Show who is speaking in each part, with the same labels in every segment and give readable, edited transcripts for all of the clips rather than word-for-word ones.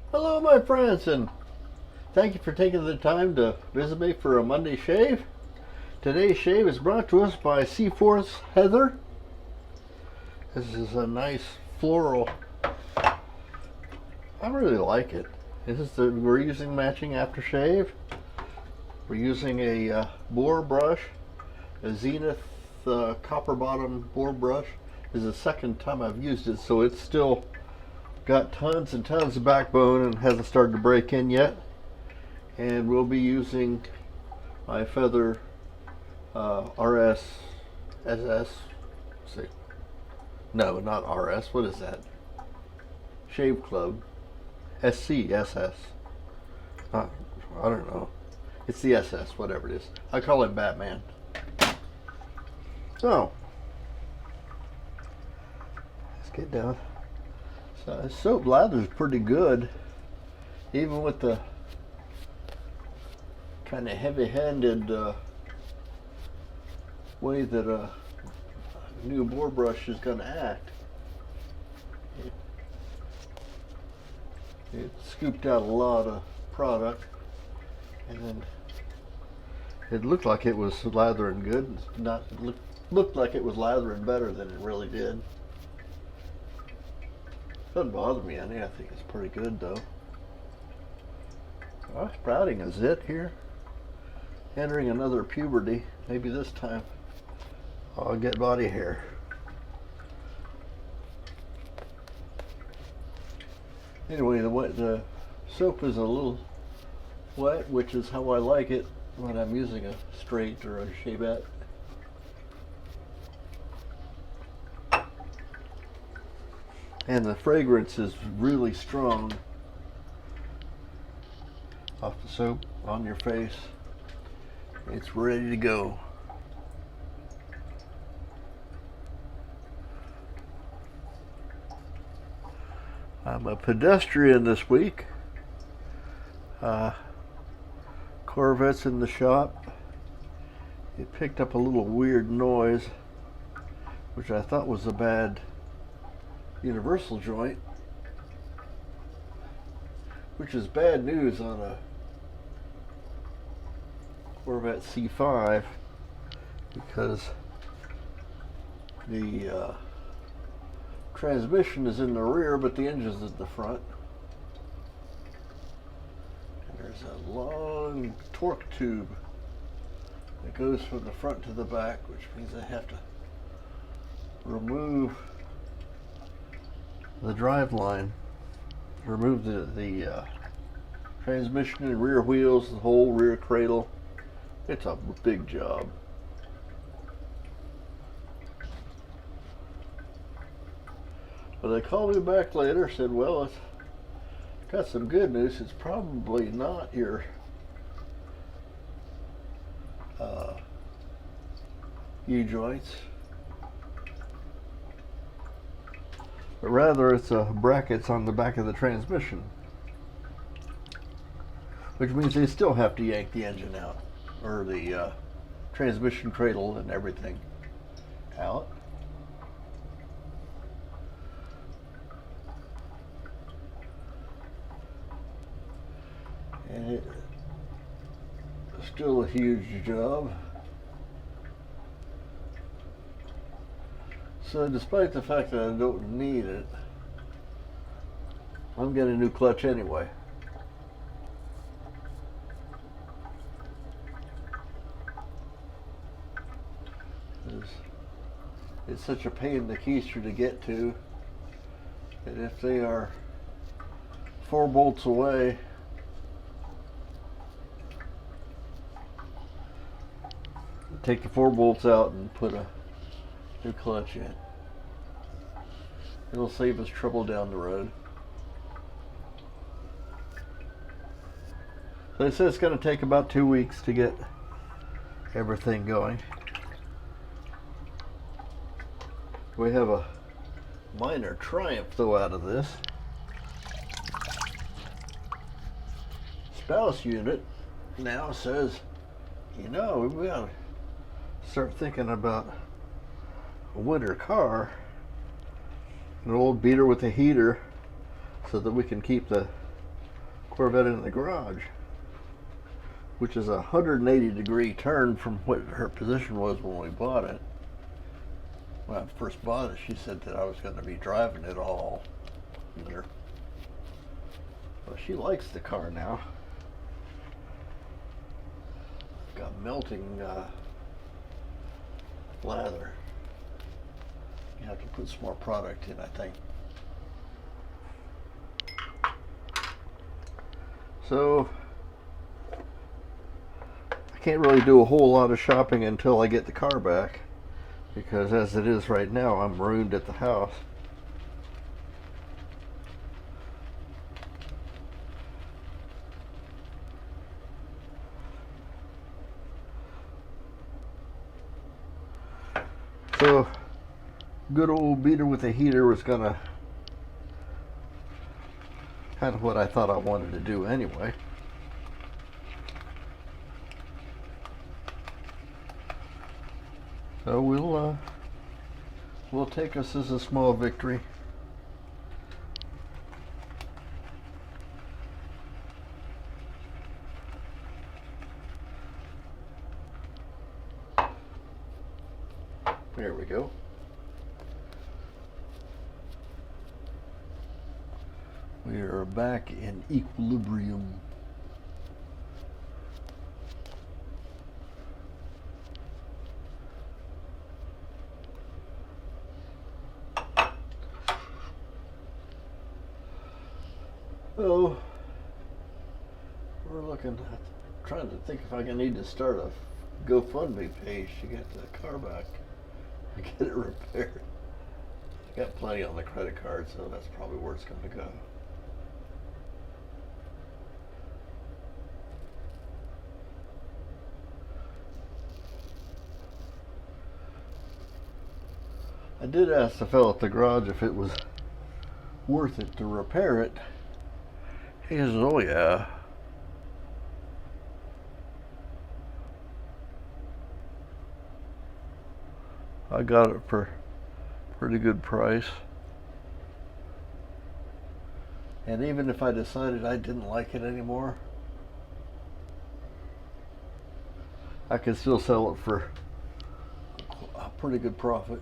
Speaker 1: Hello, my friends, and thank you for taking the time to visit me for a Monday shave. Today's shave is brought to us by Seaforth's Heather. This is a nice floral. I really like it. We're using matching aftershave. We're using a boar brush, a Zenith copper bottom boar brush. This is the second time I've used it, so it's still got tons and tons of backbone and hasn't started to break in yet. And we'll be using my Feather RS SS. See, no, not RS. What is that? Shave Club SC SS. I don't know. It's the SS, whatever it is. I call it Batman. So let's get down. So soap lather is pretty good, even with the kind of heavy-handed way that a new boar brush is going to act. It scooped out a lot of product, and then it looked like it was lathering good. Looked like it was lathering better than it really did. Doesn't bother me any. I think it's pretty good though. I'm sprouting a zit here. Entering another puberty. Maybe this time I'll get body hair. Anyway, the soap is a little wet, which is how I like it when I'm using a straight or a shavette. And the fragrance is really strong off the soap on your face. It's ready to go. I'm a pedestrian this week. Corvette's in the shop. It picked up a little weird noise, which I thought was a bad universal joint, which is bad news on a Corvette C5 because the transmission is in the rear but the engine's in the front, and there's a long torque tube that goes from the front to the back, which means I have to remove the drive line, remove the transmission and rear wheels, the whole rear cradle. It's a big job. But they called me back later, said, well, it's got some good news. It's probably not your U-joints, but rather it's brackets on the back of the transmission, which means they still have to yank the engine out, or the transmission cradle and everything out. And it's still a huge job. So despite the fact that I don't need it, I'm getting a new clutch anyway. It's such a pain in the keister to get to, and if they are 4 bolts away, take the 4 bolts out and put a new clutch in. It'll save us trouble down the road. So they said it's going to take about 2 weeks to get everything going. We have a minor triumph though out of this. Spouse unit now says, you know, we ought to start thinking about a winter car, an old beater with a heater, so that we can keep the Corvette in the garage, which is a 180-degree turn from what her position was when we bought it. When I first bought it, she said that I was going to be driving it all winter. Well, she likes the car now. It's got melting lather. You have to put some more product in, I think. So I can't really do a whole lot of shopping until I get the car back, because as it is right now, I'm marooned at the house. So good old beater with a heater was gonna kind of what I thought I wanted to do anyway. So we'll take us as a small victory. There we go. We are back in equilibrium. Oh, we're looking at trying to think if I need to start a GoFundMe page to get the car back and get it repaired. I got plenty on the credit card, so that's probably where it's going to go. I did ask the fellow at the garage if it was worth it to repair it. He says, oh yeah. I got it for a pretty good price. And even if I decided I didn't like it anymore, I could still sell it for a pretty good profit.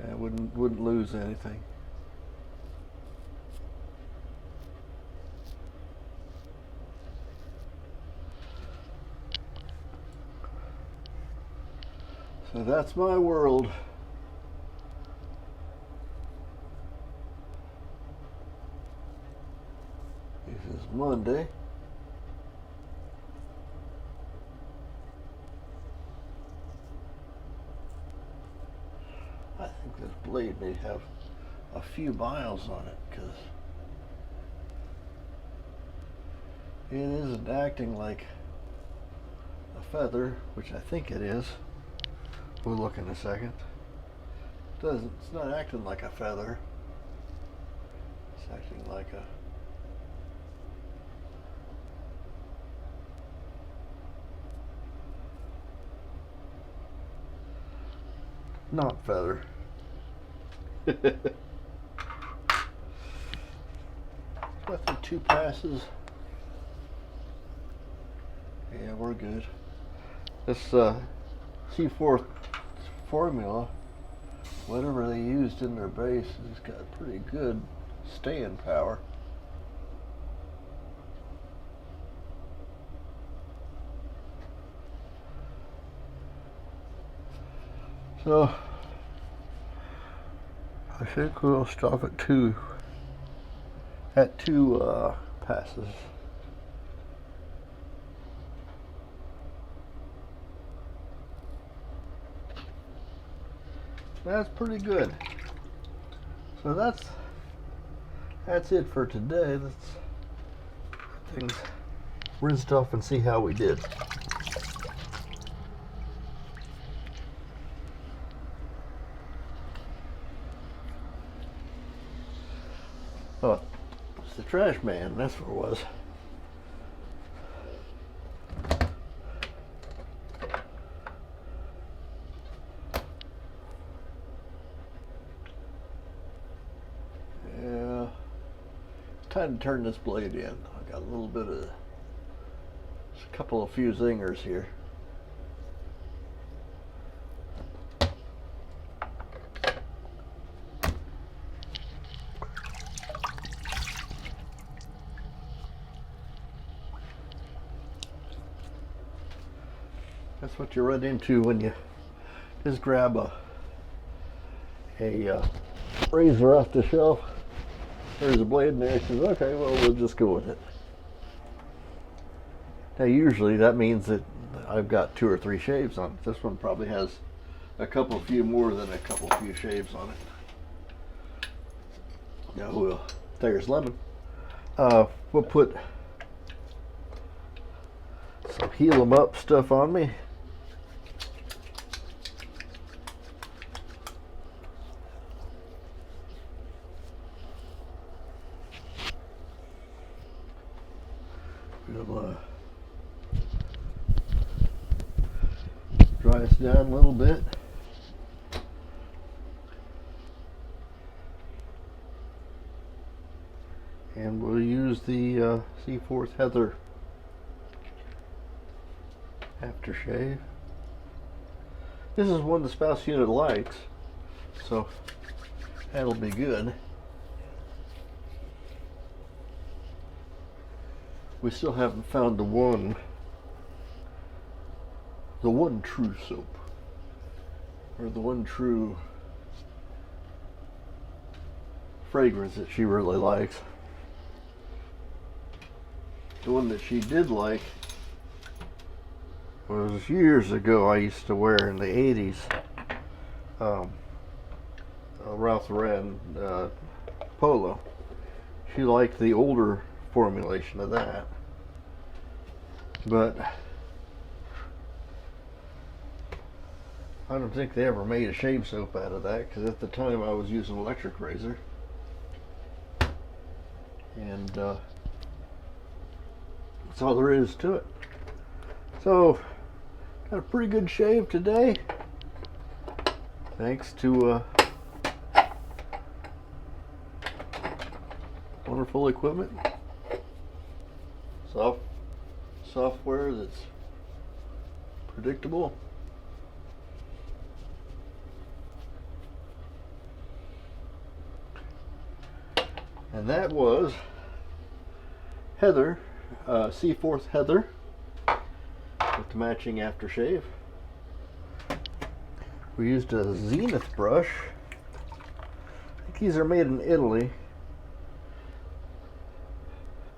Speaker 1: And wouldn't lose anything. So that's my world. This is Monday. I think this blade may have a few miles on it, because it isn't acting like a feather, which I think it is. We'll look in a second. It's not acting like a feather. It's acting like a not feather. Roughly 2 passes. Yeah, we're good. This Seaforth formula, whatever they used in their base, has got pretty good staying power. So I think we'll stop at two passes. That's pretty good. So that's it for today. Let's get things rinsed off and see how we did. Oh, it's the trash man. That's what it was. time to turn this blade in. I got a little bit of, a few zingers here. That's what you run into when you just grab a razor off the shelf. There's a blade in there. He says, okay, well, we'll just go with it. Now, usually that means that I've got 2 or 3 shaves on it. This one probably has a few more than a few shaves on it. Now, there's lemon. We'll put some heal 'em up stuff on me. We'll dry us down a little bit. And we'll use the Seaforth Heather aftershave. This is one the spouse unit likes, so that'll be good. We still haven't found the one true soap, or the one true fragrance that she really likes. The one that she did like was years ago. I used to wear in the 80s. Ralph Lauren Polo. She liked the older formulation of that, but I don't think they ever made a shave soap out of that, because at the time I was using electric razor, and that's all there is to it. So, got a pretty good shave today, thanks to wonderful equipment, software that's predictable. And that was Heather, Seaforth Heather, with the matching aftershave. We used a Zenith brush. I think these are made in Italy.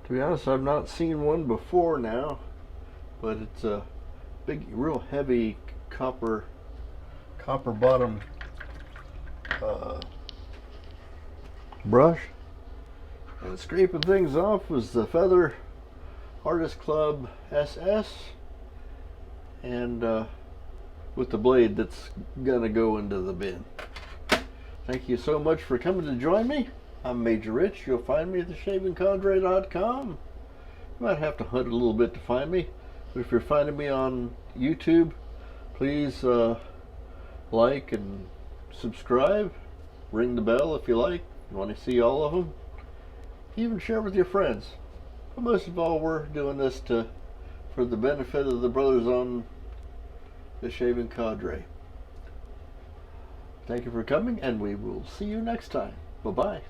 Speaker 1: To be honest, I've not seen one before now, but it's a big, real heavy copper bottom brush. And scraping things off was the Feather Artist Club SS, and with the blade that's gonna go into the bin. Thank you so much for coming to join me. I'm Major Rich. You'll find me at theshavingcadre.com. You might have to hunt a little bit to find me, but if you're finding me on YouTube, please like and subscribe. Ring the bell if you like. You want to see all of them. Even share with your friends. But most of all, we're doing this for the benefit of the brothers on the Shaving Cadre. Thank you for coming, and we will see you next time. Bye-bye.